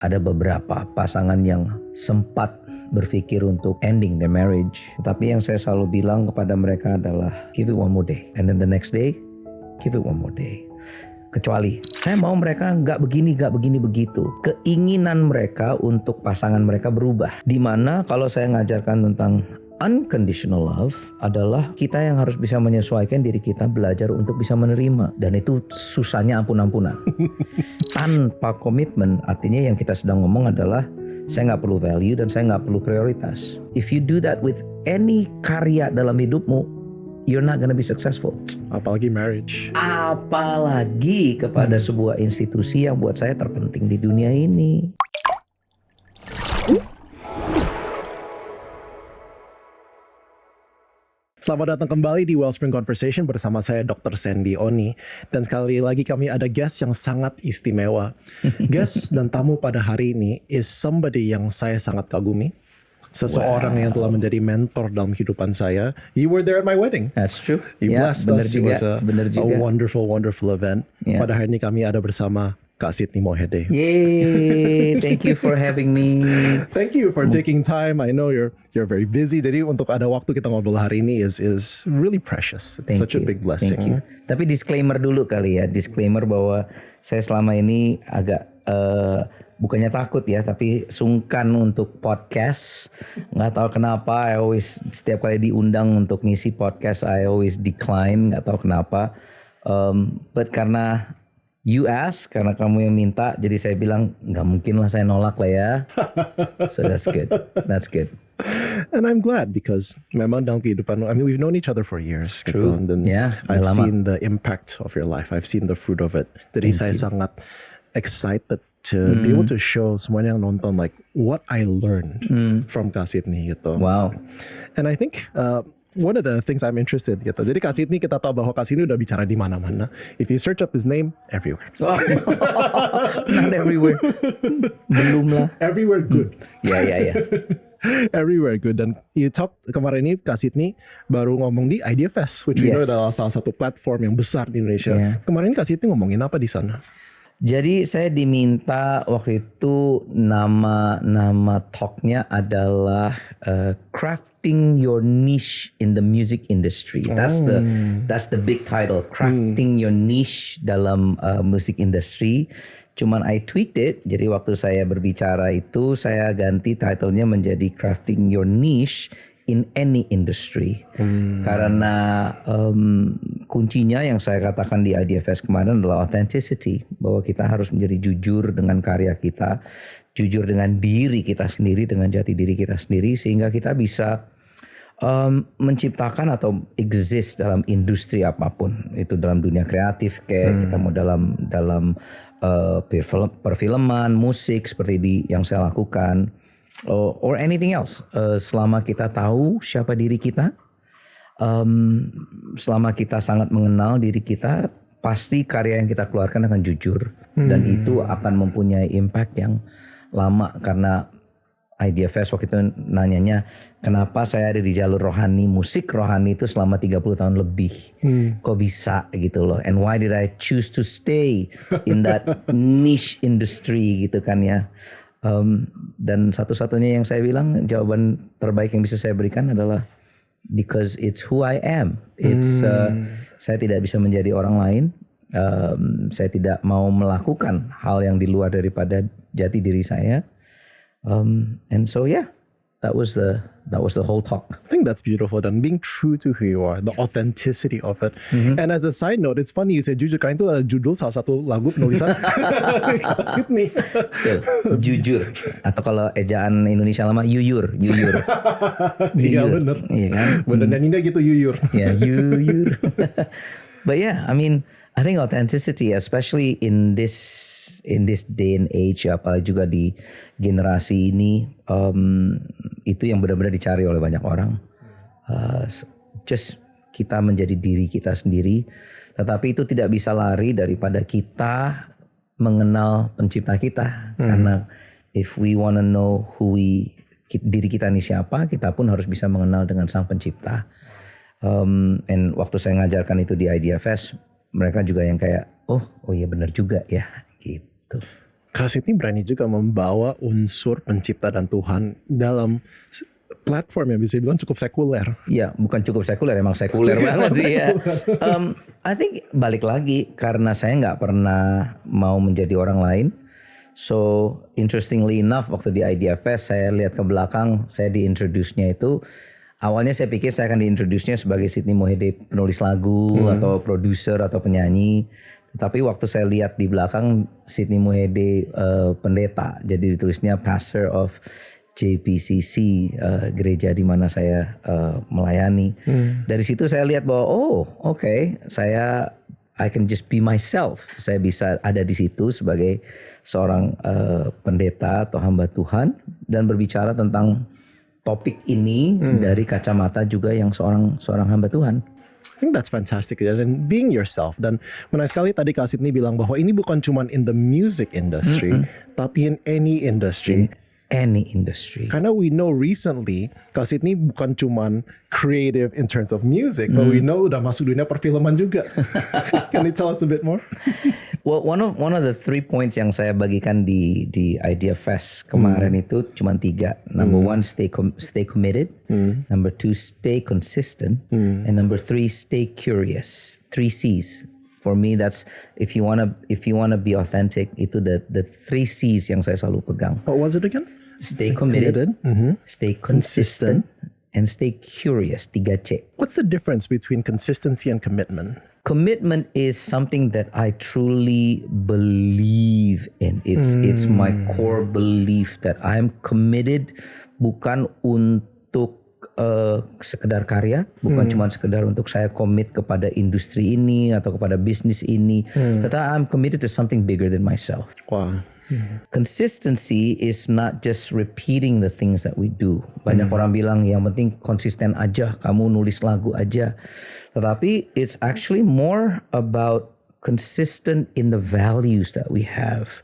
Ada beberapa pasangan yang sempat berpikir untuk ending their marriage. Tetapi yang saya selalu bilang kepada mereka adalah give it one more day. And then the next day, give it one more day. Kecuali saya mau mereka nggak begini begitu. Keinginan mereka untuk pasangan mereka berubah. Dimana kalau saya ngajarkan tentang unconditional love adalah kita yang harus bisa menyesuaikan diri kita, belajar untuk bisa menerima. Dan itu susahnya ampun-ampunan. Tanpa komitmen, artinya yang kita sedang ngomong adalah saya nggak perlu value dan saya nggak perlu prioritas. If you do that with any karya dalam hidupmu, you're not gonna be successful. Apalagi marriage. Apalagi kepada sebuah institusi yang buat saya terpenting di dunia ini. Selamat datang kembali di Wellspring Conversation bersama saya Dr. Sandy Oni. Dan sekali lagi kami ada guest yang sangat istimewa. Guest dan tamu pada hari ini is somebody yang saya sangat kagumi. Seseorang yang telah menjadi mentor dalam kehidupan saya. You were there at my wedding. That's true. You blessed us. It was a juga. wonderful event. Yeah. Pada hari ini kami ada bersama Kak Sydney Mohede. Yay! Thank you for having me. Thank you for taking time. I know you're very busy. Jadi untuk ada waktu kita ngobrol hari ini is really precious. It's such a big blessing. Thank you. Tapi disclaimer dulu kali ya. Disclaimer bahwa saya selama ini agak bukannya takut ya, tapi sungkan untuk podcast. Nggak tahu kenapa. Setiap kali diundang untuk ngisi podcast, I always decline. Nggak tahu kenapa. But karena you ask, karena kamu yang minta, jadi saya bilang nggak mungkin lah saya nolak lah ya. So that's good. That's good. And I'm glad because memang dalam kehidupan, I mean we've known each other for years. True. Gitu. And Yeah, I've lama. seen the impact of your life. I've seen the fruit of it. Jadi saya sangat excited to be able to show semuanya yang nonton like what I learned from Kak Sydney gitu. Wow. And I think one of the things I'm interested gitu. Jadi Kak Sydney, kita tahu bahwa Kak Sydney udah bicara di mana-mana. If you search up his name, everywhere. Oh, not everywhere. Belum lah. Everywhere good. Ya. Everywhere good. Dan you talk kemarin ini Kak Sydney baru ngomong di Idea Fest, which we know adalah salah satu platform yang besar di Indonesia. Yeah. Kemarin Kak Sydney ngomongin apa di sana? Jadi saya diminta waktu itu nama talknya adalah crafting your niche in the music industry. That's the big title, crafting your niche dalam music industry. Cuman I tweaked it. Jadi waktu saya berbicara itu saya ganti titlenya menjadi crafting your niche in any industry. Karena kuncinya yang saya katakan di IDFS kemarin adalah authenticity. Bahwa kita harus menjadi jujur dengan karya kita. Jujur dengan diri kita sendiri, dengan jati diri kita sendiri. Sehingga kita bisa menciptakan atau exist dalam industri apapun. Itu dalam dunia kreatif kayak kita mau dalam perfilman, musik seperti yang saya lakukan. Or anything else. Selama kita tahu siapa diri kita, selama kita sangat mengenal diri kita, pasti karya yang kita keluarkan akan jujur. Dan itu akan mempunyai impact yang lama. Karena Idea Fest waktu itu nanyanya, kenapa saya ada di jalur rohani, musik rohani itu selama 30 tahun lebih. Kok bisa gitu loh. And why did I choose to stay in that niche industry gitu kan ya. Dan satu-satunya yang saya bilang jawaban terbaik yang bisa saya berikan adalah because it's who I am. It's saya tidak bisa menjadi orang lain. Saya tidak mau melakukan hal yang di luar daripada jati diri saya. And so yeah, that was the whole talk. I think that's beautiful. Dan being true to who you are, the authenticity of it. And as a side note, it's funny you said jujur, karena itu adalah judul salah satu lagu penulisan Kak Sydney. Jujur, atau kalau ejaan Indonesia lama yuyur. Iya bener. Iya kan? Bener, dan Indah gitu yuyur. Yeah, yuyur. But yeah, I mean, I think authenticity, especially in this day and age, apalagi juga di generasi ini, itu yang benar-benar dicari oleh banyak orang. Just kita menjadi diri kita sendiri, tetapi itu tidak bisa lari daripada kita mengenal pencipta kita. Karena if we wanna know diri kita ini siapa, kita pun harus bisa mengenal dengan sang pencipta. And waktu saya ngajarkan itu di Idea Fest, mereka juga yang kayak oh iya benar juga ya gitu. Kak Sydney berani juga membawa unsur pencipta dan Tuhan dalam platform yang bisa dibilang cukup sekuler. Ya, bukan cukup sekuler, emang sekuler banget sih ya. I think balik lagi karena saya nggak pernah mau menjadi orang lain. So interestingly enough, waktu di IDFS saya lihat ke belakang, saya diintroduce-nya itu awalnya saya pikir saya akan diintroduce-nya sebagai Sydney Mohede penulis lagu atau produser atau penyanyi. Tapi waktu saya lihat di belakang Sydney Mohede pendeta, jadi ditulisnya pastor of JPCC, gereja di mana saya melayani. Dari situ saya lihat bahwa I can just be myself. Saya bisa ada di situ sebagai seorang pendeta atau hamba Tuhan dan berbicara tentang topik ini dari kacamata juga yang seorang hamba Tuhan. I think that's fantastic, dan being yourself. Dan menarik sekali tadi Kak Sydney bilang bahwa ini bukan cuma in the music industry, tapi in any industry. Any industry. Karena we know recently Kak Sydney bukan cuman creative in terms of music, but we know udah masuk dunia perfilman juga. Can you tell us a bit more? Well, one of the 3 points yang saya bagikan di Idea Fest kemarin itu cuma 3. Number 1, stay committed. Number 2, stay consistent. And number 3, stay curious. 3 C's. For me, that's if you wanna be authentic, itu the 3 C's yang saya selalu pegang. What was it again? Stay committed, stay consistent, and stay curious. 3C. What's the difference between consistency and commitment? Commitment is something that I truly believe in. It's my core belief that I'm committed bukan untuk sekedar karya, bukan cuma sekedar untuk saya komit kepada industri ini atau kepada bisnis ini, tetapi I'm committed to something bigger than myself. Wow. Consistency is not just repeating the things that we do. Banyak orang bilang yang penting konsisten aja, kamu nulis lagu aja. Tetapi it's actually more about consistent in the values that we have.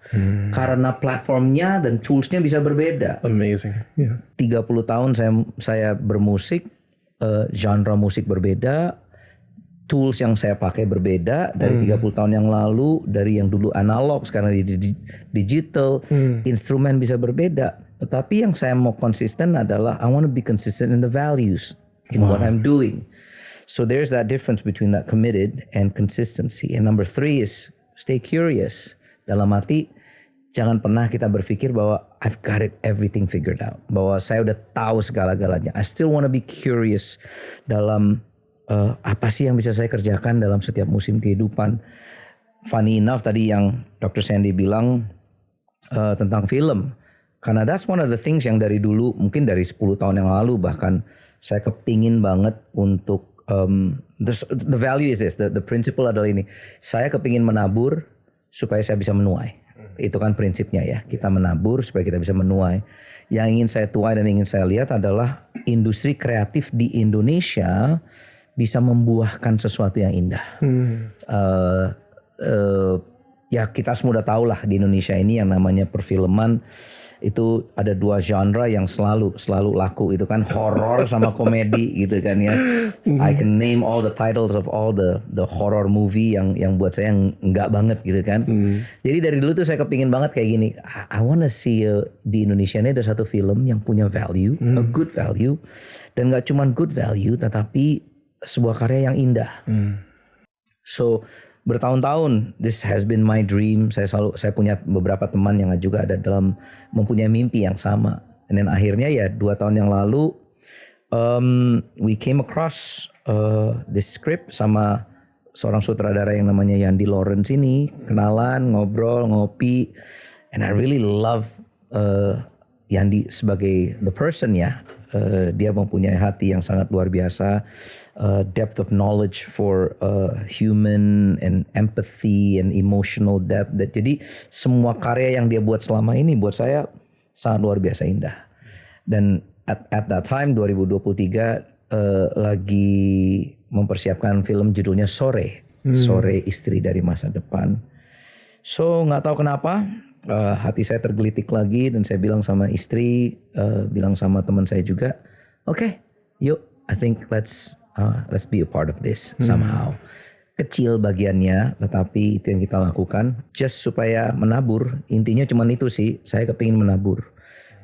Karena platformnya dan toolsnya bisa berbeda. Amazing. Yeah. 30 tahun saya bermusik, genre musik berbeda, tools yang saya pakai berbeda dari 30 tahun yang lalu, dari yang dulu analog sekarang di digital, instrumen bisa berbeda. Tetapi yang saya mau konsisten adalah I want to be consistent in the values in what I'm doing. So there's that difference between that committed and consistency. And number 3 is stay curious. Dalam arti jangan pernah kita berpikir bahwa I've got everything figured out, bahwa saya udah tahu segala-galanya. I still want to be curious dalam apa sih yang bisa saya kerjakan dalam setiap musim kehidupan. Funny enough tadi yang Dr. Sandy bilang tentang film, karena that's one of the things yang dari dulu, mungkin dari 10 tahun yang lalu bahkan saya kepingin banget untuk the value is this, the principle adalah ini, saya kepingin menabur supaya saya bisa menuai. Itu kan prinsipnya ya, kita menabur supaya kita bisa menuai. Yang ingin saya tuai dan ingin saya lihat adalah industri kreatif di Indonesia bisa membuahkan sesuatu yang indah. Ya kita semua udah tahu lah di Indonesia ini yang namanya perfilman itu ada 2 genre yang selalu laku, itu kan horor sama komedi gitu kan ya. I can name all the titles of all the horror movie yang buat saya enggak banget gitu kan. Jadi dari dulu tuh saya kepingin banget kayak gini, I wanna see di Indonesia ini ada satu film yang punya value, a good value, dan gak cuma good value tetapi sebuah karya yang indah. So bertahun-tahun this has been my dream. Saya punya beberapa teman yang juga ada dalam mempunyai mimpi yang sama. And then akhirnya ya 2 tahun yang lalu we came across this script sama seorang sutradara yang namanya Yandi Lawrence ini. Kenalan, ngobrol, ngopi, and I really love Yandi sebagai the person ya. Dia mempunyai hati yang sangat luar biasa, depth of knowledge for human and empathy and emotional depth. Jadi semua karya yang dia buat selama ini buat saya sangat luar biasa indah. Dan at that time 2023 lagi mempersiapkan film judulnya Sore Istri dari Masa Depan. So nggak tahu kenapa hati saya tergelitik lagi dan saya bilang sama istri, bilang sama teman saya juga, okay, yuk, I think let's be a part of this somehow. kecil bagiannya, tetapi itu yang kita lakukan just supaya menabur. Intinya cuma itu sih, saya kepingin menabur.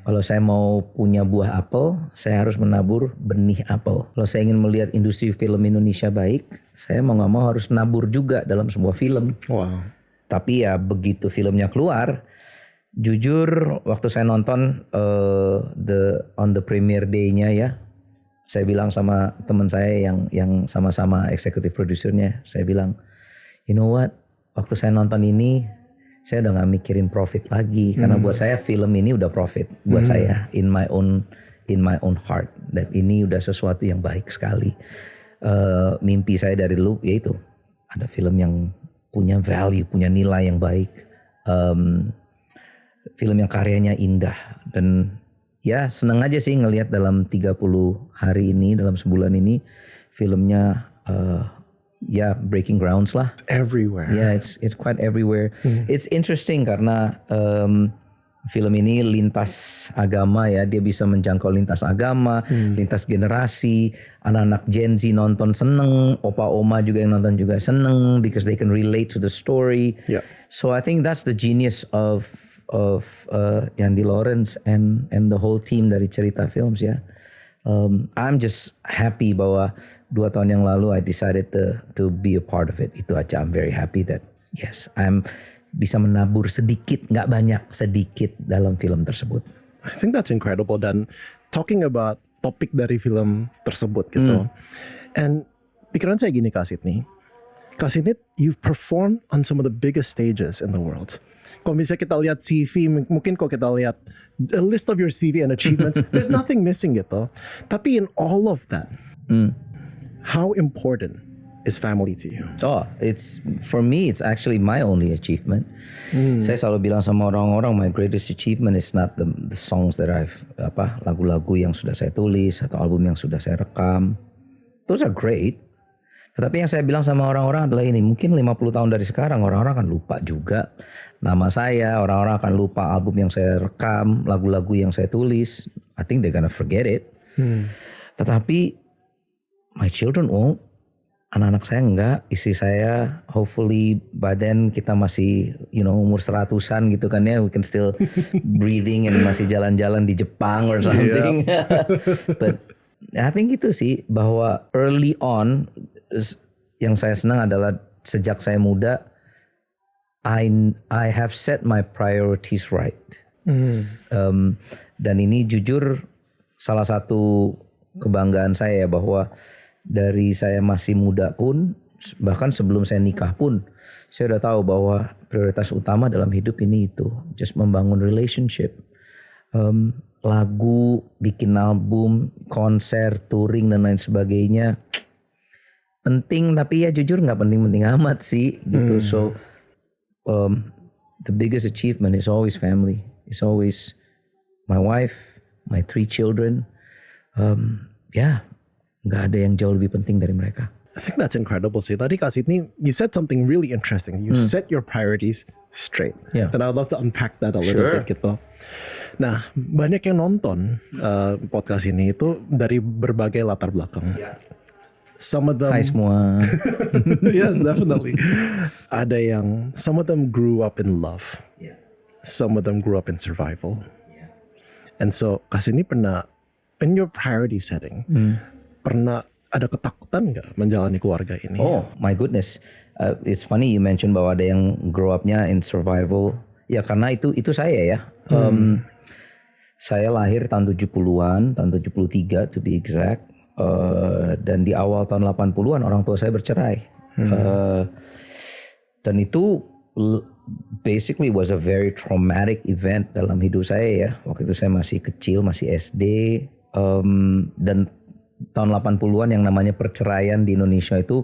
Kalau saya mau punya buah apel, saya harus menabur benih apel. Kalau saya ingin melihat industri film Indonesia baik, saya mau gak mau harus nabur juga dalam sebuah film. Wow. Tapi ya begitu filmnya keluar, jujur waktu saya nonton on the premiere day-nya ya, saya bilang sama teman saya yang sama-sama executive producernya, saya bilang, you know what, waktu saya nonton ini, saya udah gak mikirin profit lagi, karena buat saya film ini udah profit buat saya in my own heart, dan ini udah sesuatu yang baik sekali. Mimpi saya dari dulu yaitu ada film yang punya value, punya nilai yang baik, film yang karyanya indah, dan ya seneng aja sih ngelihat dalam 30 hari ini, dalam sebulan ini filmnya ya breaking grounds lah. Everywhere. Yeah, it's quite everywhere. It's interesting karena film ini lintas agama ya, dia bisa menjangkau lintas agama, lintas generasi, anak-anak Gen Z nonton seneng, opa-oma juga yang nonton juga seneng because they can relate to the story. Yeah. So I think that's the genius of Yandi Lawrence and the whole team dari Cerita Films ya. I'm just happy bahwa 2 tahun yang lalu I decided to be a part of it. Itu aja. I'm very happy that yes, I'm bisa menabur sedikit, nggak banyak, sedikit dalam film tersebut. I think that's incredible. Dan talking about topik dari film tersebut gitu. And pikiran saya gini Kak Sydney, you've performed on some of the biggest stages in the world. Kalau misalnya kita lihat CV, mungkin kalau kita lihat a list of your CV and achievements, there's nothing missing gitu. Tapi in all of that, how important is family to you? Oh, for me it's actually my only achievement. Saya selalu bilang sama orang-orang, my greatest achievement is not the songs that lagu-lagu yang sudah saya tulis atau album yang sudah saya rekam. Those are great. Tetapi yang saya bilang sama orang-orang adalah ini, mungkin 50 tahun dari sekarang orang-orang akan lupa juga nama saya, orang-orang akan lupa album yang saya rekam, lagu-lagu yang saya tulis. I think they're gonna forget it. Tetapi my children won't. Anak-anak saya enggak, istri saya hopefully by then kita masih umur 100-an gitu kan ya, we can still breathing and masih jalan-jalan di Jepang or something. But I think itu sih, bahwa early on yang saya senang adalah sejak saya muda I have set my priorities right. Dan ini jujur salah satu kebanggaan saya ya, bahwa dari saya masih muda pun, bahkan sebelum saya nikah pun, saya udah tahu bahwa prioritas utama dalam hidup ini itu just membangun relationship. Lagu, bikin album, konser, touring dan lain sebagainya penting, tapi ya jujur nggak penting-penting amat sih gitu. So the biggest achievement is always family. It's always my wife, my 3 children. Nggak ada yang jauh lebih penting dari mereka. I think that's incredible sih. Tadi Kak Sydney, you said something really interesting. You set your priorities straight. Yeah. And I'd love to unpack that a little bit gitu. Nah, banyak yang nonton podcast ini itu dari berbagai latar belakang. Some of them, Hai semua. yes, definitely. Ada yang, some of them grew up in love. Yeah. Some of them grew up in survival. Yeah. And so, Kak Sydney pernah, in your priority setting, pernah ada ketakutan nggak menjalani keluarga ini? Oh my goodness, it's funny you mention bahwa ada yang grow up-nya in survival. Ya karena itu saya ya. Saya lahir tahun 70-an, tahun 73 to be exact. Dan di awal tahun 80-an orang tua saya bercerai. Dan itu basically was a very traumatic event dalam hidup saya ya. Waktu itu saya masih kecil, masih SD. Dan tahun 80-an yang namanya perceraian di Indonesia itu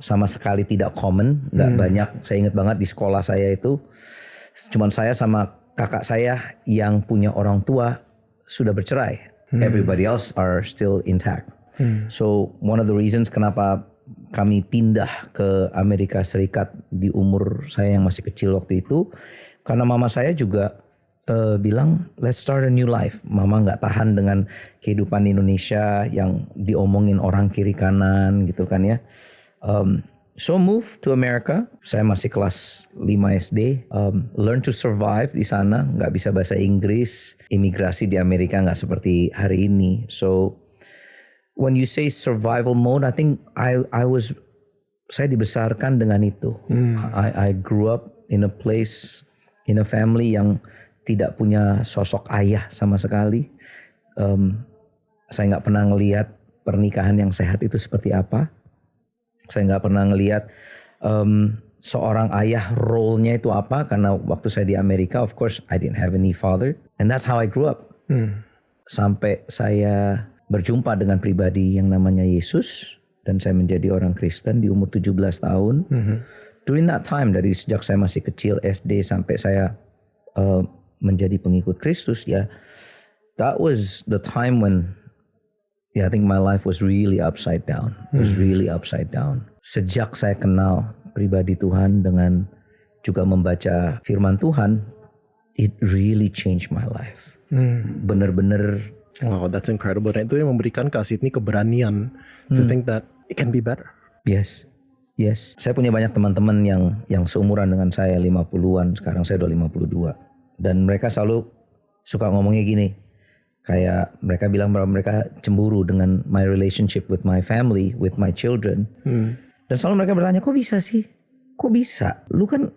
sama sekali tidak common, nggak banyak. Saya ingat banget di sekolah saya itu cuman saya sama kakak saya yang punya orang tua sudah bercerai. Everybody else are still intact. So one of the reasons kenapa kami pindah ke Amerika Serikat di umur saya yang masih kecil waktu itu, karena mama saya juga bilang let's start a new life. Mama nggak tahan dengan kehidupan di Indonesia yang diomongin orang kiri kanan gitu kan ya. So move to America. Saya masih kelas 5 SD. Learn to survive di sana. Nggak bisa bahasa Inggris. Imigrasi di Amerika nggak seperti hari ini. So when you say survival mode, I think saya dibesarkan dengan itu. I grew up in a place, in a family yang tidak punya sosok ayah sama sekali. Saya nggak pernah ngelihat pernikahan yang sehat itu seperti apa. Saya nggak pernah ngelihat seorang ayah role-nya itu apa, karena waktu saya di Amerika, of course I didn't have any father, and that's how I grew up. Sampai saya berjumpa dengan pribadi yang namanya Yesus, dan saya menjadi orang Kristen di umur 17 tahun. During that time, dari sejak saya masih kecil SD sampai saya menjadi pengikut Kristus, ya, that was the time when I think my life was really upside down. It was really upside down. Sejak saya kenal pribadi Tuhan dengan juga membaca firman Tuhan, it really changed my life. Bener-bener. Wow, that's incredible. Dan itu yang memberikan kasih ini keberanian to think that it can be better. Yes. Saya punya banyak teman-teman yang seumuran dengan saya, 50-an. Sekarang saya udah 52. Dan mereka selalu suka ngomongnya gini. Kayak mereka bilang bahwa mereka cemburu dengan my relationship with my family, with my children. Dan selalu mereka bertanya, kok bisa sih? Kok bisa? Lu kan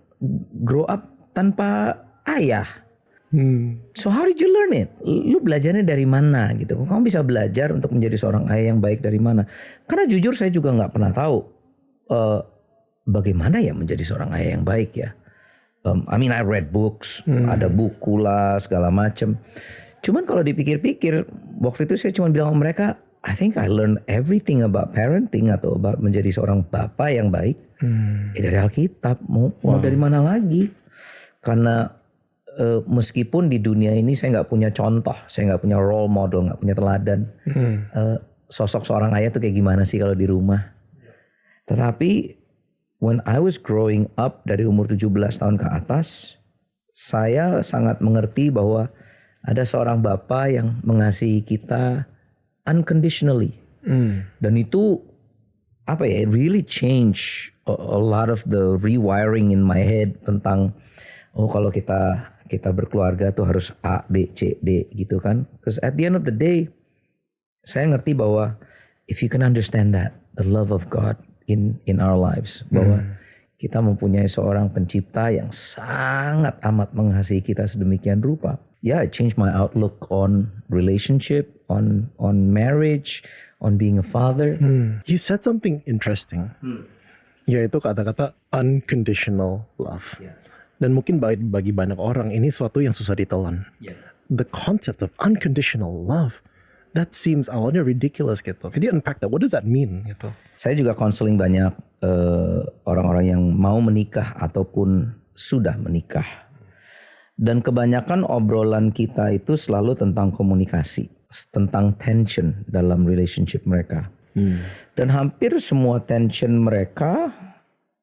grow up tanpa ayah. So how did you learn it? Lu belajarnya dari mana gitu? Kamu bisa belajar untuk menjadi seorang ayah yang baik dari mana? Karena jujur saya juga gak pernah tahu bagaimana ya menjadi seorang ayah yang baik ya. I mean I read books, ada buku lah segala macam. Cuman kalau dipikir-pikir, waktu itu saya cuma bilang sama mereka, I think I learned everything about parenting atau about menjadi seorang bapak yang baik. Dari Alkitab, mau dari mana lagi? Karena meskipun di dunia ini saya nggak punya contoh, saya nggak punya role model, nggak punya teladan. Sosok seorang ayah tuh kayak gimana sih kalau di rumah? Tetapi when I was growing up dari umur 17 tahun ke atas, saya sangat mengerti bahwa ada seorang bapak yang mengasihi kita unconditionally. Dan itu apa ya, it really change a lot of the rewiring in my head tentang kalau kita berkeluarga tuh harus A, B, C, D gitu kan. Because at the end of the day, saya ngerti bahwa if you can understand that, the love of God in our lives, bahwa kita mempunyai seorang pencipta yang sangat amat mengasihi kita sedemikian rupa. Yeah, it changed my outlook on relationship, on marriage, on being a father. You said something interesting, yaitu kata-kata unconditional love. Dan mungkin bagi banyak orang ini suatu yang susah ditelan. The concept of unconditional love, that seems awalnya ridiculous gitu. Can you unpack that? What does that mean? Gitu. Saya juga counseling banyak orang-orang yang mau menikah ataupun sudah menikah. Dan kebanyakan obrolan kita itu selalu tentang komunikasi, tentang tension dalam relationship mereka. Dan hampir semua tension mereka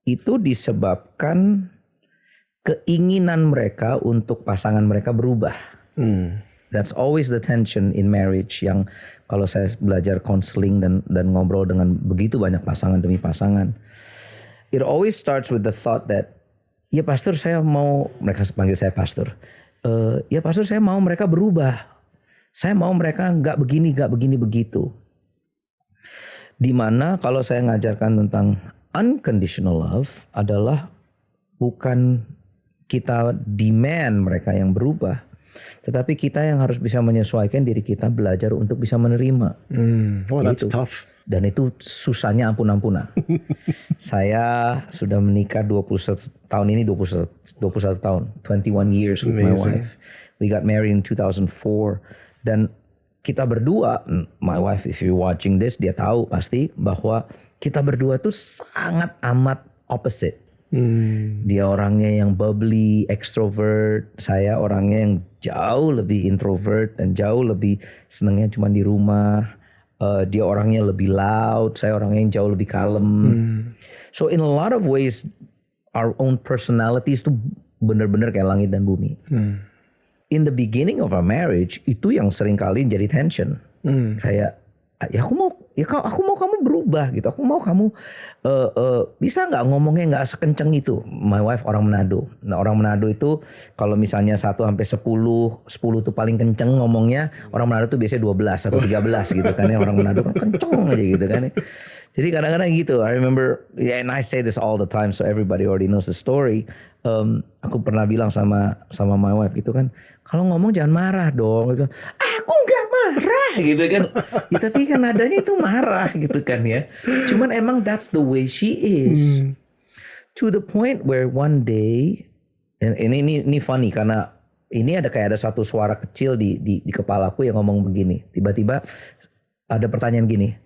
itu disebabkan keinginan mereka untuk pasangan mereka berubah. That's always the tension in marriage, yang kalau saya belajar counseling dan ngobrol dengan begitu banyak pasangan demi pasangan, it always starts with the thought that, ya pastor saya mau, mereka panggil saya pastor, ya pastor saya mau mereka berubah, saya mau mereka gak begini begitu. Dimana kalau saya ngajarkan tentang unconditional love adalah bukan kita demand mereka yang berubah, tetapi kita yang harus bisa menyesuaikan diri kita, belajar untuk bisa menerima. Oh, that's tough. Dan itu susahnya ampun-ampunan. Saya sudah menikah 21 tahun ini, 21 tahun, 21 years with my wife. We got married in 2004. Dan kita berdua, my wife if you're watching this, dia tahu pasti bahwa kita berdua tuh sangat amat opposite. Dia orangnya yang bubbly, extrovert. Saya orangnya yang jauh lebih introvert dan jauh lebih senangnya cuma di rumah. Dia orangnya lebih loud, saya orangnya yang jauh lebih kalem. So in a lot of ways, our own personalities itu benar-benar kayak langit dan bumi. In the beginning of our marriage, itu yang sering kali jadi tension. Kayak, ya aku mau ya aku mau kamu berubah gitu. Aku mau kamu bisa nggak ngomongnya nggak sekenceng itu. My wife orang Manado. Nah orang Manado itu kalau misalnya 1 sampai 10 tuh paling kenceng ngomongnya. Orang Manado tuh biasanya 12 atau 13 gitu kan ya. Orang Manado kan kenceng aja gitu kan ya. Jadi kadang-kadang gitu. I remember, and I say this all the time, so everybody already knows the story. Aku pernah bilang sama my wife gitu kan, kalau ngomong jangan marah dong. Gitu. Aku nggak marah gitu kan. Ya, tapi kan nadanya itu marah gitu kan ya. Cuman emang that's the way she is. To the point where one day, and ini funny karena ini ada satu suara kecil di kepalaku yang ngomong begini. Tiba-tiba ada pertanyaan gini.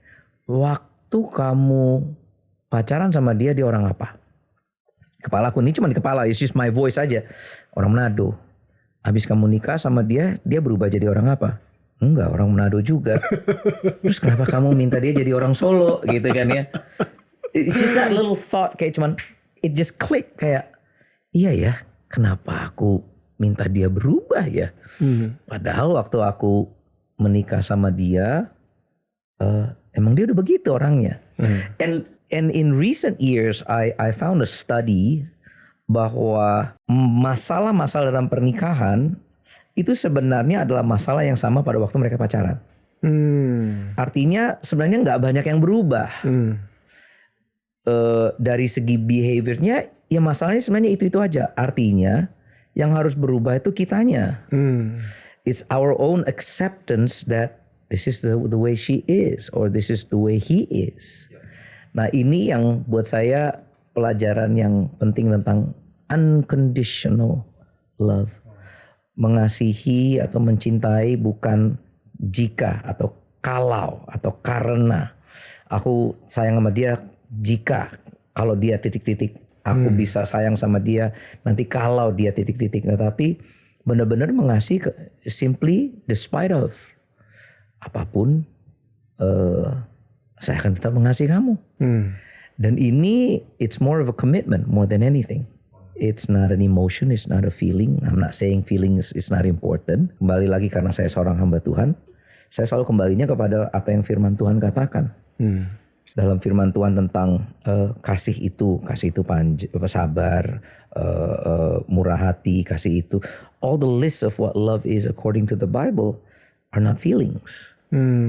Waktu kamu pacaran sama dia orang apa? Kepalaku ini cuma di kepala, it's just my voice aja. Orang Manado. Habis kamu nikah sama dia berubah jadi orang apa? Enggak, orang Manado juga. Terus kenapa kamu minta dia jadi orang Solo gitu kan ya? It's just that little thought kayak cuman it just click kayak iya ya, kenapa aku minta dia berubah ya? Padahal waktu aku menikah sama dia emang dia udah begitu orangnya. And in recent years, I found a study bahwa masalah-masalah dalam pernikahan itu sebenarnya adalah masalah yang sama pada waktu mereka pacaran. Artinya sebenarnya nggak banyak yang berubah. Dari segi behaviornya, ya masalahnya sebenarnya itu aja. Artinya yang harus berubah itu kitanya. It's our own acceptance that this is the way she is, or this is the way he is. Nah ini yang buat saya pelajaran yang penting tentang unconditional love. Mengasihi atau mencintai bukan jika atau kalau atau karena. Aku sayang sama dia jika kalau dia titik-titik. Aku bisa sayang sama dia nanti kalau dia titik-titik. Nah, tapi benar-benar mengasihi simply despite of apapun. Saya akan tetap mengasihi kamu. Dan ini it's more of a commitment more than anything. It's not an emotion, it's not a feeling. I'm not saying feelings is not important. Kembali lagi karena saya seorang hamba Tuhan, saya selalu kembalinya kepada apa yang firman Tuhan katakan. Dalam firman Tuhan tentang kasih itu sabar, murah hati, kasih itu. All the list of what love is according to the Bible are not feelings.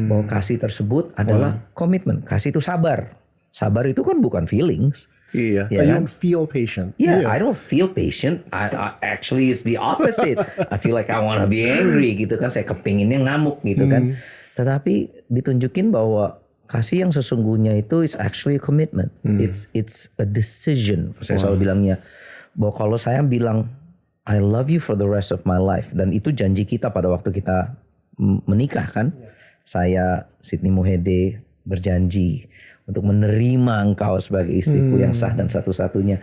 Bahwa kasih tersebut adalah komitmen. Kasih itu sabar. Sabar itu kan bukan feelings. Iya. Ya You kan? don't feel patient. Yeah, I don't feel patient. I actually it's the opposite. I feel like I wanna be angry gitu kan. Saya kepinginnya ngamuk gitu kan. Tetapi ditunjukin bahwa kasih yang sesungguhnya itu is actually a commitment. It's a decision. Saya selalu bilangnya bahwa kalau saya bilang I love you for the rest of my life, dan itu janji kita pada waktu kita menikah kan. Saya Sydney Mohede berjanji untuk menerima engkau sebagai istriku yang sah dan satu-satunya.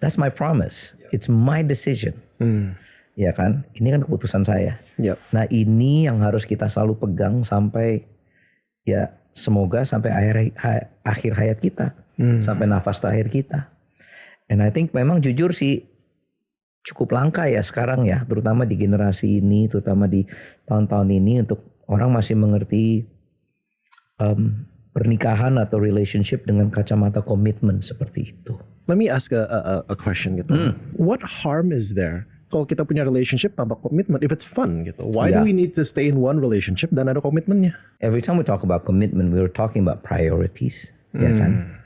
That's my promise. It's my decision. Ya kan? Ini kan keputusan saya. Yep. Nah ini yang harus kita selalu pegang sampai ya semoga sampai akhir hayat kita. Sampai nafas terakhir kita. And I think memang jujur sih cukup langka ya sekarang ya. Terutama di generasi ini, terutama di tahun-tahun ini untuk orang masih mengerti pernikahan atau relationship dengan kacamata komitmen seperti itu. Let me ask a question gitu. What harm is there kalau kita punya relationship tanpa komitmen? If it's fun gitu. Why do we need to stay in one relationship dan ada komitmennya? Every time we talk about commitment, we're talking about priorities, ya kan?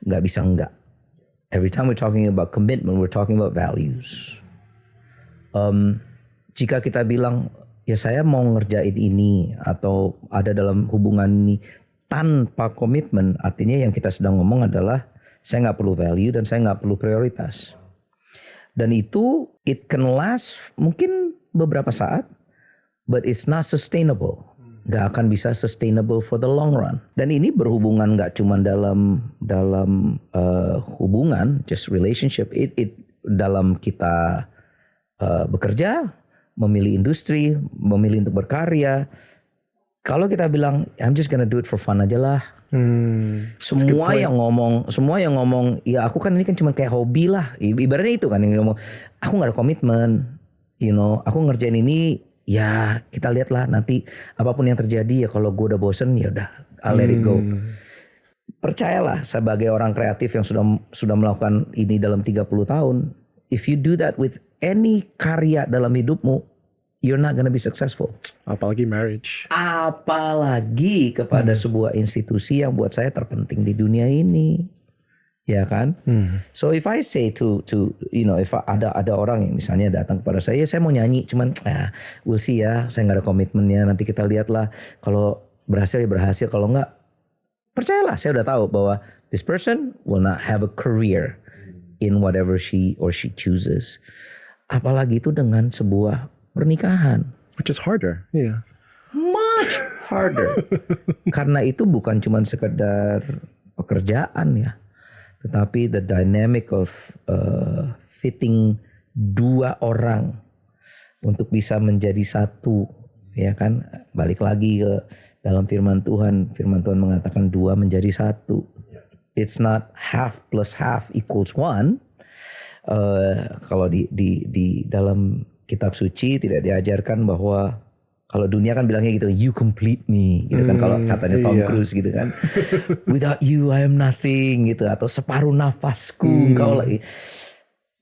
Nggak bisa enggak. Every time we're talking about commitment, we're talking about values. Jika kita bilang ya saya mau ngerjain ini atau ada dalam hubungan ini tanpa komitmen, artinya yang kita sedang ngomong adalah saya nggak perlu value dan saya nggak perlu prioritas. Dan itu it can last mungkin beberapa saat, but it's not sustainable. Nggak akan bisa sustainable for the long run. Dan ini berhubungan nggak cuma dalam hubungan, just relationship. It dalam kita bekerja, memilih industri, memilih untuk berkarya. Kalau kita bilang I'm just gonna do it for fun aja lah. Semua yang ngomong ya aku kan ini kan cuma kayak hobi lah. Ibaratnya itu kan yang ngomong aku nggak ada komitmen, aku ngerjain ini ya kita lihatlah nanti apapun yang terjadi ya, kalau gue udah bosen ya udah I'll let it go. Percayalah sebagai orang kreatif yang sudah melakukan ini dalam 30 tahun, if you do that with any karya dalam hidupmu, you're not gonna be successful. Apalagi marriage. Apalagi kepada sebuah institusi yang buat saya terpenting di dunia ini. Ya kan? So if I say to if ada orang yang misalnya datang kepada saya, saya mau nyanyi, cuman we'll see ya, saya nggak ada komitmennya, nanti kita lihatlah, kalau berhasil ya berhasil, kalau nggak, percayalah, saya udah tahu bahwa this person will not have a career in whatever she or she chooses. Apalagi itu dengan sebuah pernikahan. Which is harder. Yeah. Much harder. Karena itu bukan cuma sekedar pekerjaan ya, tetapi the dynamic of fitting dua orang untuk bisa menjadi satu, ya kan? Balik lagi ke dalam firman Tuhan mengatakan dua menjadi satu. It's not half plus half equals one. Kalau di dalam kitab suci tidak diajarkan bahwa, kalau dunia kan bilangnya gitu, you complete me gitu kan, kalau katanya Tom Cruise gitu kan, without you I am nothing gitu, atau separuh nafasku engkau lagi.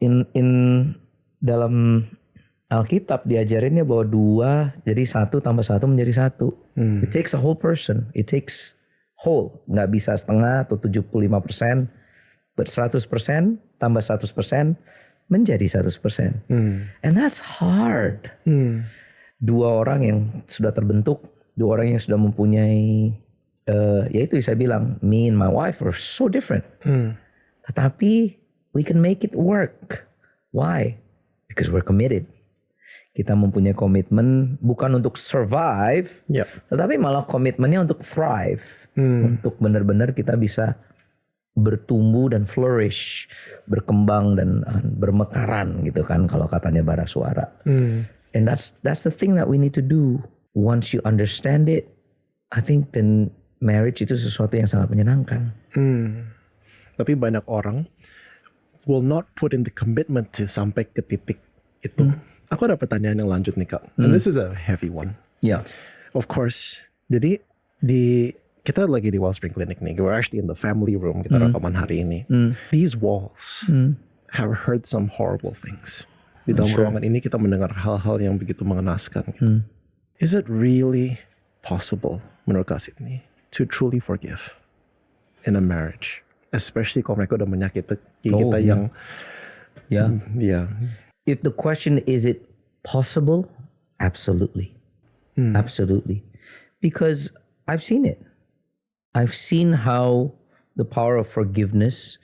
In dalam Alkitab diajarinnya bahwa dua jadi satu tambah satu menjadi satu. It takes a whole person, it takes whole, nggak bisa setengah atau 75%, but 100% tambah 100% menjadi 100%. And that's hard. Dua orang yang sudah terbentuk, dua orang yang sudah mempunyai, yaitu saya bilang, me and my wife are so different. Tetapi we can make it work. Why? Because we're committed. Kita mempunyai komitmen bukan untuk survive, tetapi malah komitmennya untuk thrive. Untuk benar-benar kita bisa bertumbuh dan flourish, berkembang dan bermekaran gitu kan, kalau katanya bara suara. And that's the thing that we need to do. Once you understand it, I think then marriage itu sesuatu yang sangat menyenangkan. Tapi banyak orang will not put in the commitment to sampai ke titik itu. Aku ada pertanyaan yang lanjut nih Kak. And this is a heavy one. Yeah. Of course. Jadi kita lagi di Wellspring Clinic nih. We're actually in the family room. Kita rekaman hari ini. These walls have heard some horrible things. Di dalam ruangan ini kita mendengar hal-hal yang begitu mengenaskan. Gitu. Is it really possible menurut Kak Sydney to truly forgive in a marriage? Especially kalau mereka udah menyakiti kita yang... Yeah. If the question is it possible? Absolutely. Absolutely. Because I've seen it. I've seen how the power of forgiveness,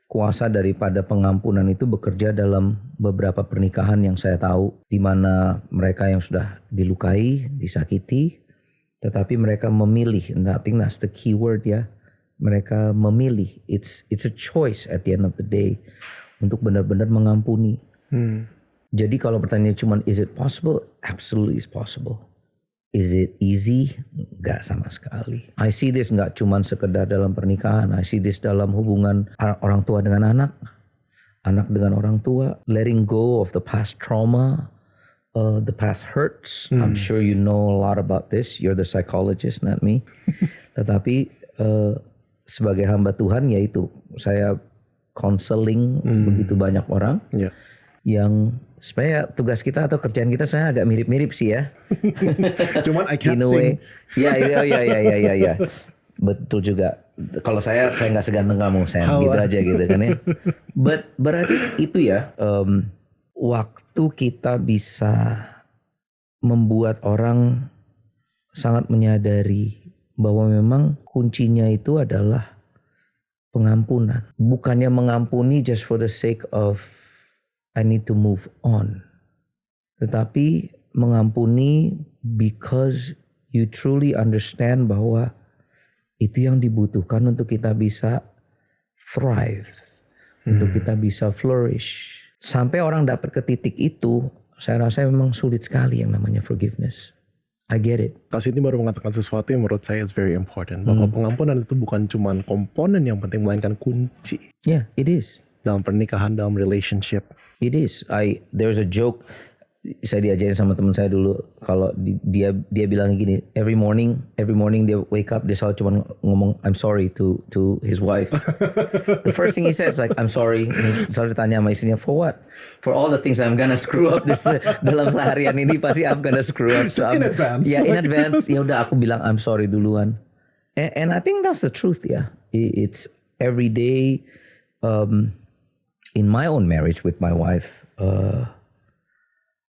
kuasa daripada pengampunan itu bekerja dalam beberapa pernikahan yang saya tahu, di mana mereka yang sudah dilukai, disakiti, tetapi mereka memilih. I think that's the key word ya. Mereka memilih. It's a choice at the end of the day untuk benar-benar mengampuni. Jadi kalau pertanyaannya cuma is it possible? Absolutely is possible. Is it easy? Gak sama sekali. I see this gak cuma sekedar dalam pernikahan. I see this dalam hubungan orang tua dengan anak. Anak dengan orang tua. Letting go of the past trauma. The past hurts. I'm sure you know a lot about this. You're the psychologist, not me. Tetapi sebagai hamba Tuhan, yaitu saya counseling begitu banyak orang. Yang sebenarnya tugas kita atau kerjaan kita saya agak mirip-mirip sih ya. Cuman I can't sing. Ya. Betul juga. Kalau saya nggak seganteng kamu, saya gitu aja gitu kan ya. Berarti itu ya, waktu kita bisa membuat orang sangat menyadari bahwa memang kuncinya itu adalah pengampunan. Bukannya mengampuni just for the sake of I need to move on. Tetapi mengampuni because you truly understand bahwa itu yang dibutuhkan untuk kita bisa thrive. Untuk kita bisa flourish. Sampai orang dapat ke titik itu, saya rasa memang sulit sekali yang namanya forgiveness. I get it. Kak Sydney baru mengatakan sesuatu yang menurut saya is very important. Bahwa pengampunan itu bukan cuma komponen yang penting, melainkan kunci. Yeah, it is. Dalam pernikahan, dalam relationship. It is. There's a joke. saya diajarin sama teman saya dulu, kalau dia bilang gini, every morning dia wake up, dia selalu cuma ngomong I'm sorry to his wife. The first thing he says like I'm sorry. Selalu ditanya sama istrinya, for what? For all the things I'm gonna screw up dalam seharian ini, pasti I'm gonna screw up. Just in advance. Ya, in advance. Ya udah, aku bilang I'm sorry duluan. And I think that's the truth ya. It's every day in my own marriage with my wife.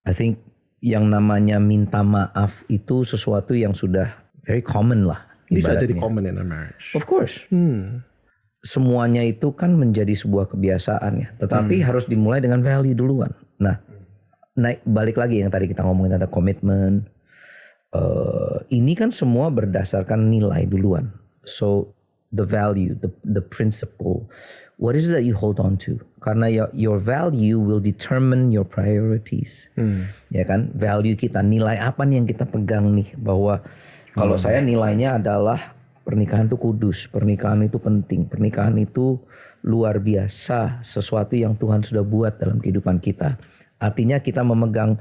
I think yang namanya minta maaf itu sesuatu yang sudah very common lah. Bisa ibaratnya. jadi common in a marriage. Of course. Semuanya itu kan menjadi sebuah kebiasaan ya. Tetapi harus dimulai dengan value duluan. Nah, balik lagi yang tadi kita ngomongin ada komitmen. Ini kan semua berdasarkan nilai duluan. So the value, the principle, what is it that you hold on to? Karena your value will determine your priorities. Ya kan? Value kita, nilai apa nih yang kita pegang nih? Bahwa kalau saya nilainya adalah pernikahan itu kudus, pernikahan itu penting, pernikahan itu luar biasa, sesuatu yang Tuhan sudah buat dalam kehidupan kita. Artinya kita memegang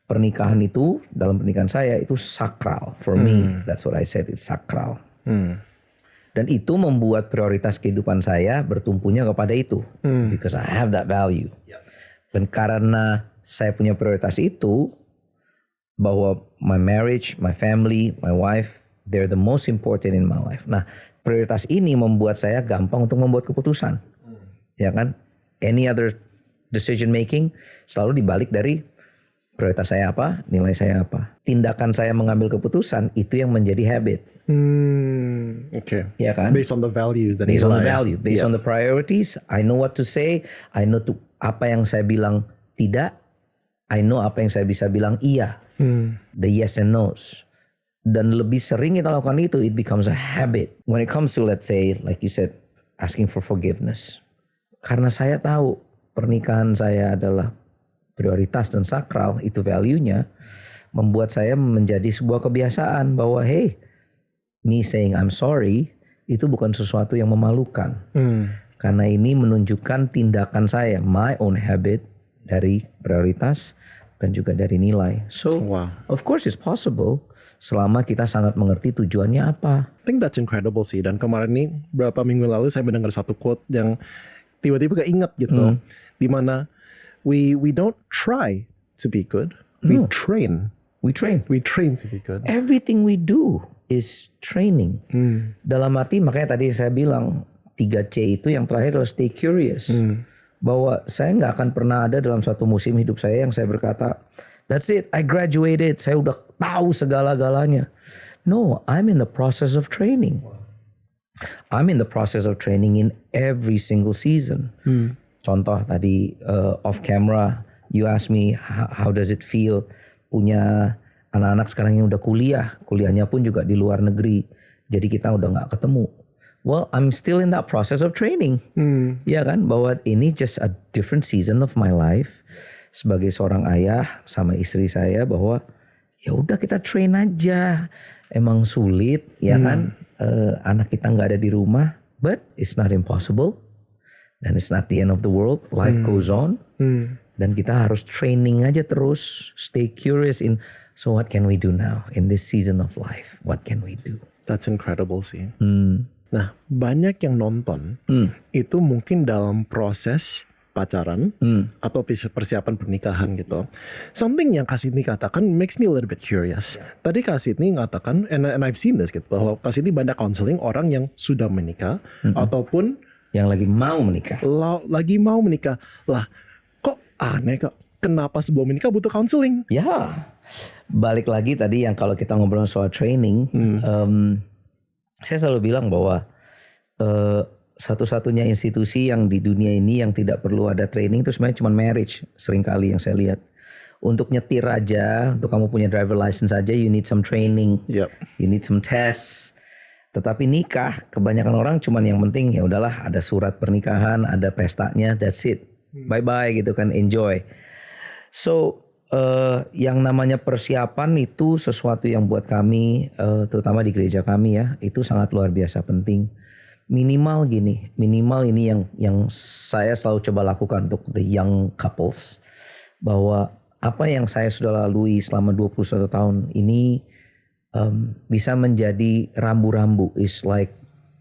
pernikahan itu, dalam pernikahan saya itu sakral. For me, that's what I said, it's sakral. Dan itu membuat prioritas kehidupan saya bertumpunya kepada itu. Because I have that value. Dan karena saya punya prioritas itu, bahwa my marriage, my family, my wife, they're the most important in my life. Nah, prioritas ini membuat saya gampang untuk membuat keputusan. Ya kan? Any other decision making selalu dibalik dari prioritas saya apa, nilai saya apa. Tindakan saya mengambil keputusan itu yang menjadi habit. Okay. Ya kan? Based on the values. Based on the value, based on the priorities. I know what to say. I know apa yang saya bilang tidak. I know apa yang saya bisa bilang iya. The yes and no's. Dan lebih sering kita lakukan itu, it becomes a habit. When it comes to, let's say, like you said, asking for forgiveness. Karena saya tahu pernikahan saya adalah prioritas dan sakral, itu value-nya, membuat saya menjadi sebuah kebiasaan bahwa hey, me saying I'm sorry itu bukan sesuatu yang memalukan. Karena ini menunjukkan tindakan saya, my own habit dari prioritas dan juga dari nilai. So, of course it's possible selama kita sangat mengerti tujuannya apa. I think that's incredible sih. Dan kemarin nih beberapa minggu lalu saya mendengar satu quote yang tiba-tiba keinget gitu. Dimana we don't try to be good, we train. We train. We train to be good. Everything we do is training. Dalam arti makanya tadi saya bilang 3C itu yang terakhir adalah stay curious. Bahwa saya nggak akan pernah ada dalam suatu musim hidup saya yang saya berkata, that's it, I graduated, saya udah tahu segala-galanya. No, I'm in the process of training. I'm in the process of training in every single season. Contoh tadi off camera, you ask me how does it feel punya anak-anak sekarang yang udah kuliahnya pun juga di luar negeri. Jadi kita udah nggak ketemu. Well, I'm still in that process of training. Ya kan, bahwa ini just a different season of my life sebagai seorang ayah sama istri saya, bahwa ya udah kita train aja. Emang sulit, ya kan, anak kita nggak ada di rumah, but it's not impossible, dan it's not the end of the world. Life goes on, dan kita harus training aja terus, stay curious in. So what can we do now in this season of life? What can we do? That's incredible sih. Nah, banyak yang nonton itu mungkin dalam proses pacaran atau persiapan pernikahan gitu. Something yang Kak Sydney katakan makes me a little bit curious. Tadi Kak Sydney ngatakan, and I've seen this gitu, bahwa Kak Sydney banyak counseling orang yang sudah menikah ataupun yang lagi mau menikah. Lagi mau menikah. Lah, kok aneh kok? Kenapa sebelum menikah butuh counseling? Ya, balik lagi tadi yang kalau kita ngobrol soal training, saya selalu bilang bahwa satu-satunya institusi yang di dunia ini yang tidak perlu ada training itu sebenarnya cuma marriage, seringkali yang saya lihat. Untuk nyetir aja, untuk kamu punya driver license aja, you need some training, you need some tests. Tetapi nikah, kebanyakan orang cuman yang penting ya udahlah, ada surat pernikahan, ada pestanya, that's it, bye bye gitu kan, enjoy. So yang namanya persiapan itu sesuatu yang buat kami, terutama di gereja kami ya, itu sangat luar biasa penting. Minimal ini yang saya selalu coba lakukan untuk the young couples, bahwa apa yang saya sudah lalui selama 21 tahun ini bisa menjadi rambu-rambu, is like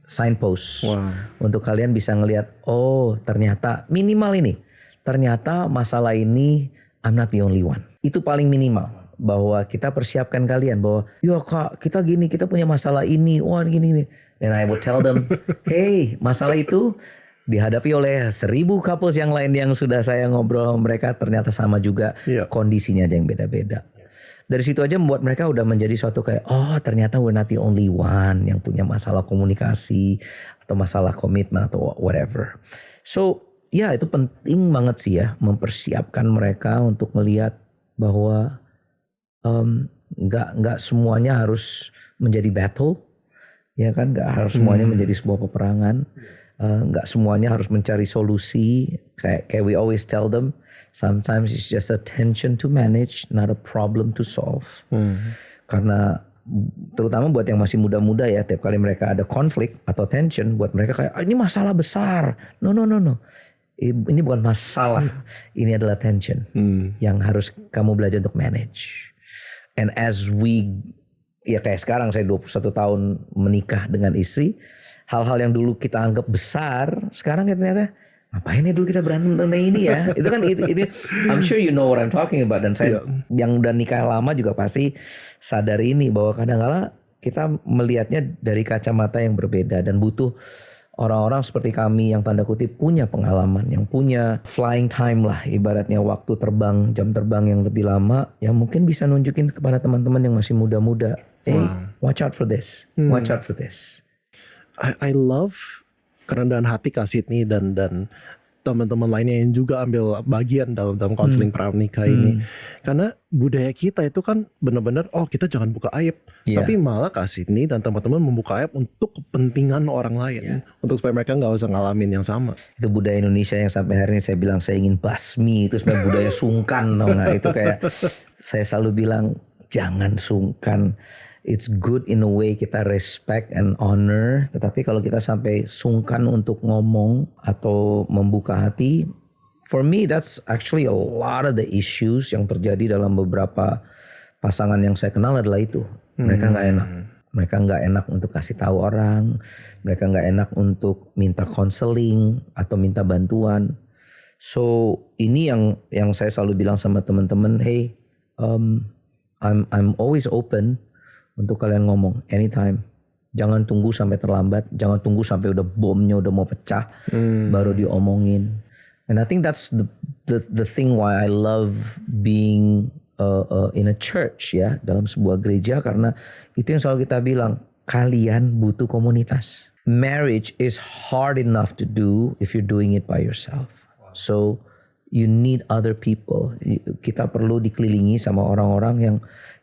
signpost. Untuk kalian bisa ngelihat, oh ternyata minimal ini, ternyata masalah ini I'm not the only one. Itu paling minimal, bahwa kita persiapkan kalian bahwa ya kak kita gini, kita punya masalah ini, wah gini. Dan I would tell them, hey masalah itu dihadapi oleh 1,000 couples yang lain yang sudah saya ngobrol sama mereka, ternyata sama juga, kondisinya aja yang beda-beda. Dari situ aja membuat mereka udah menjadi suatu kayak, oh ternyata we're not the only one yang punya masalah komunikasi atau masalah komitmen atau whatever. So ya itu penting banget sih ya, mempersiapkan mereka untuk melihat bahwa nggak semuanya harus menjadi battle, ya kan, nggak harus semuanya menjadi sebuah peperangan. Nggak semuanya harus mencari solusi. Kayak we always tell them, sometimes it's just a tension to manage, not a problem to solve. Karena terutama buat yang masih muda-muda ya, tiap kali mereka ada konflik atau tension, buat mereka kayak ini masalah besar. No. Ini bukan masalah, ini adalah tension yang harus kamu belajar untuk manage. And as ya kayak sekarang saya 21 tahun menikah dengan istri, hal-hal yang dulu kita anggap besar, sekarang ternyata ngapain ya dulu kita berantem tentang ini ya. Itu kan itu I'm sure you know what I'm talking about. Dan saya yang udah nikah lama juga pasti sadar ini, bahwa kadang-kala kita melihatnya dari kacamata yang berbeda, dan butuh orang-orang seperti kami yang tanda kutip punya pengalaman, yang punya flying time lah, ibaratnya waktu terbang, jam terbang yang lebih lama, yang mungkin bisa nunjukin kepada teman-teman yang masih muda-muda, watch out for this, watch out for this. I love kerendahan hati Kak Sydney dan teman-teman lainnya yang juga ambil bagian dalam konseling pranikah ini. Karena budaya kita itu kan benar-benar, oh kita jangan buka aib. Tapi malah Kak Sydney dan teman-teman membuka aib untuk kepentingan orang lain. Untuk supaya mereka gak usah ngalamin yang sama. Itu budaya Indonesia yang sampai hari ini saya bilang saya ingin basmi. Itu sebenarnya budaya sungkan. Itu kayak saya selalu bilang jangan sungkan. It's good in a way, kita respect and honor. Tetapi kalau kita sampai sungkan untuk ngomong atau membuka hati, for me that's actually a lot of the issues yang terjadi dalam beberapa pasangan yang saya kenal adalah itu. Mereka nggak enak. Mereka nggak enak untuk kasih tahu orang. Mereka nggak enak untuk minta counseling atau minta bantuan. So ini yang saya selalu bilang sama teman-teman, hey, I'm always open untuk kalian ngomong anytime. Jangan tunggu sampai terlambat, jangan tunggu sampai udah bomnya udah mau pecah baru diomongin. And I think that's the thing why I love being in a church ya, dalam sebuah gereja, karena itu yang selalu kita bilang, kalian butuh komunitas. Marriage is hard enough to do if you're doing it by yourself. So you need other people. Kita perlu dikelilingi sama orang-orang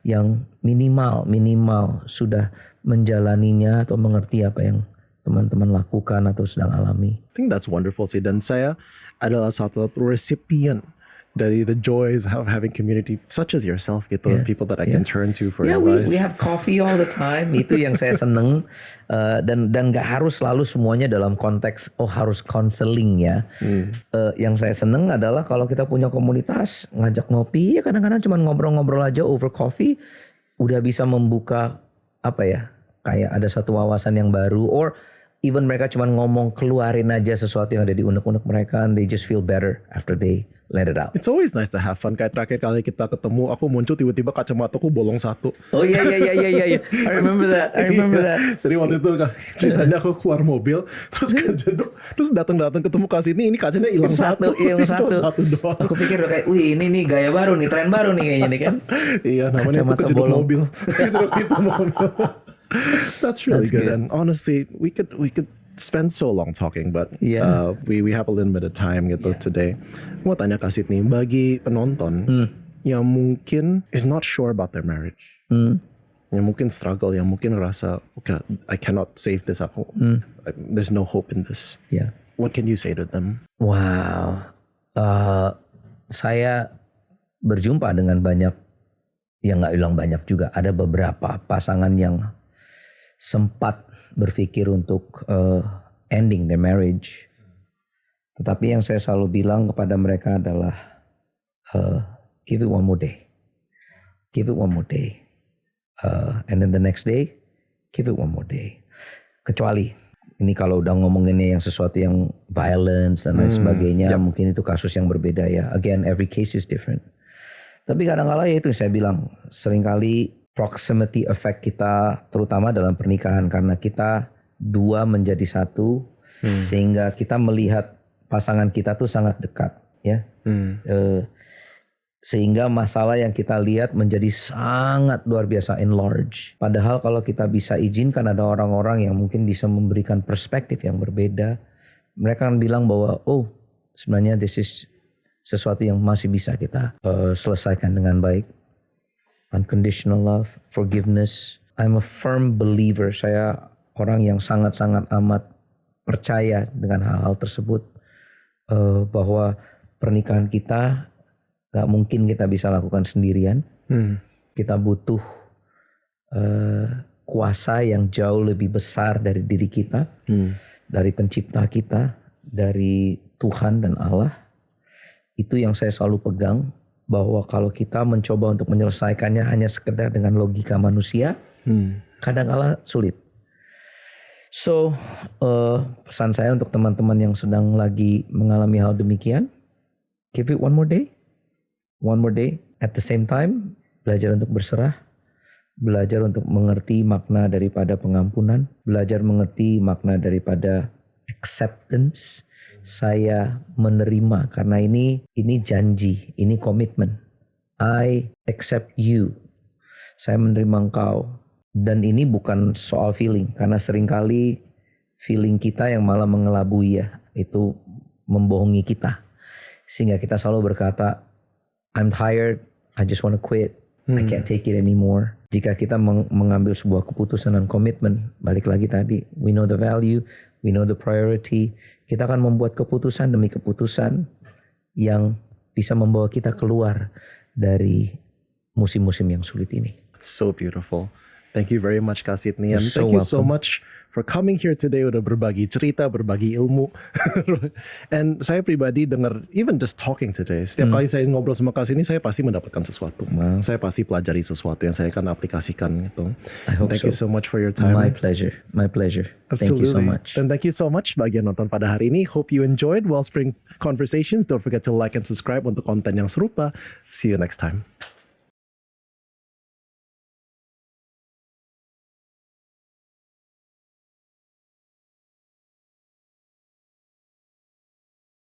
yang minimal sudah menjalaninya atau mengerti apa yang teman-teman lakukan atau sedang alami. I think that's wonderful sih, dan saya adalah satu recipient dari the joys of having community such as yourself gitu, people that I can turn to for advice. We have coffee all the time. Itu yang saya seneng. Dan nggak harus selalu semuanya dalam konteks harus counseling ya. Yang saya seneng adalah kalau kita punya komunitas, ngajak ngopi, ya kadang-kadang cuma ngobrol-ngobrol aja over coffee, udah bisa membuka kayak ada satu wawasan yang baru, or even mereka cuma ngomong, keluarin aja sesuatu yang ada di unek-unek mereka, and they just feel better after they let it out. It's always nice to have fun. Kayak terakhir kali kita ketemu, aku muncul tiba-tiba kacamataku bolong satu. Oh iya. I remember that. Jadi waktu itu ceritanya aku keluar mobil, terus datang ketemu Kak Sydney, ini kacanya hilang satu. Hilang satu doang. Aku pikir kayak, wih ini nih gaya baru nih, tren baru nih kayaknya nih kan. Iya, namanya itu kejeduk mobil. That's really good. And honestly, we could spend so long talking, but we have a limited time gitu today. Mau tanya Kak Sydney, bagi penonton yang mungkin is not sure about their marriage, yang mungkin struggle, yang mungkin ngerasa, okay, I cannot save this, there's no hope in this. What can you say to them? Wow, saya berjumpa dengan banyak, yang nggak bilang banyak juga, ada beberapa pasangan yang sempat berpikir untuk ending their marriage. Tetapi yang saya selalu bilang kepada mereka adalah give it one more day. Give it one more day. And then the next day, give it one more day. Kecuali ini kalau udah ngomonginnya yang sesuatu yang violence dan lain sebagainya, mungkin itu kasus yang berbeda ya. Again, every case is different. Tapi kadang-kala ya itu yang saya bilang, seringkali proximity effect kita terutama dalam pernikahan karena kita dua menjadi satu sehingga kita melihat pasangan kita tuh sangat dekat ya. Sehingga masalah yang kita lihat menjadi sangat luar biasa enlarge. Padahal kalau kita bisa izinkan ada orang-orang yang mungkin bisa memberikan perspektif yang berbeda. Mereka akan bilang bahwa sebenarnya this is sesuatu yang masih bisa kita selesaikan dengan baik. Unconditional love, forgiveness. I'm a firm believer. Saya orang yang sangat-sangat amat percaya dengan hal-hal tersebut. Bahwa pernikahan kita gak mungkin kita bisa lakukan sendirian. Kita butuh kuasa yang jauh lebih besar dari diri kita. Dari pencipta kita. Dari Tuhan dan Allah. Itu yang saya selalu pegang. Bahwa kalau kita mencoba untuk menyelesaikannya hanya sekedar dengan logika manusia. Kadang-kala sulit. So pesan saya untuk teman-teman yang sedang lagi mengalami hal demikian. Give it one more day. One more day. At the same time, belajar untuk berserah. Belajar untuk mengerti makna daripada pengampunan. Belajar mengerti makna daripada acceptance. Saya menerima karena ini janji, ini komitmen. I accept you. Saya menerima engkau. Dan ini bukan soal feeling. Karena seringkali feeling kita yang malah mengelabui ya. Itu membohongi kita. Sehingga kita selalu berkata, I'm tired, I just want to quit. I can't take it anymore. Jika kita mengambil sebuah keputusan dan komitmen, balik lagi tadi, we know the value, we know the priority. Kita akan membuat keputusan demi keputusan yang bisa membawa kita keluar dari musim-musim yang sulit ini. It's so beautiful. Thank you very much Kak Sydney. And You're so thank you so welcome. much for coming here today. Udah berbagi cerita, berbagi ilmu. And saya pribadi dengar, even just talking today, setiap kali saya ngobrol sama Kak Sydney, saya pasti mendapatkan sesuatu. Saya pasti pelajari sesuatu yang saya akan aplikasikan gitu. I hope Thank you so much for your time. My pleasure. My pleasure. Thank you so much. And thank you so much bagi yang nonton pada hari ini. Hope you enjoyed Wellspring Conversations. Don't forget to like and subscribe untuk konten yang serupa. See you next time.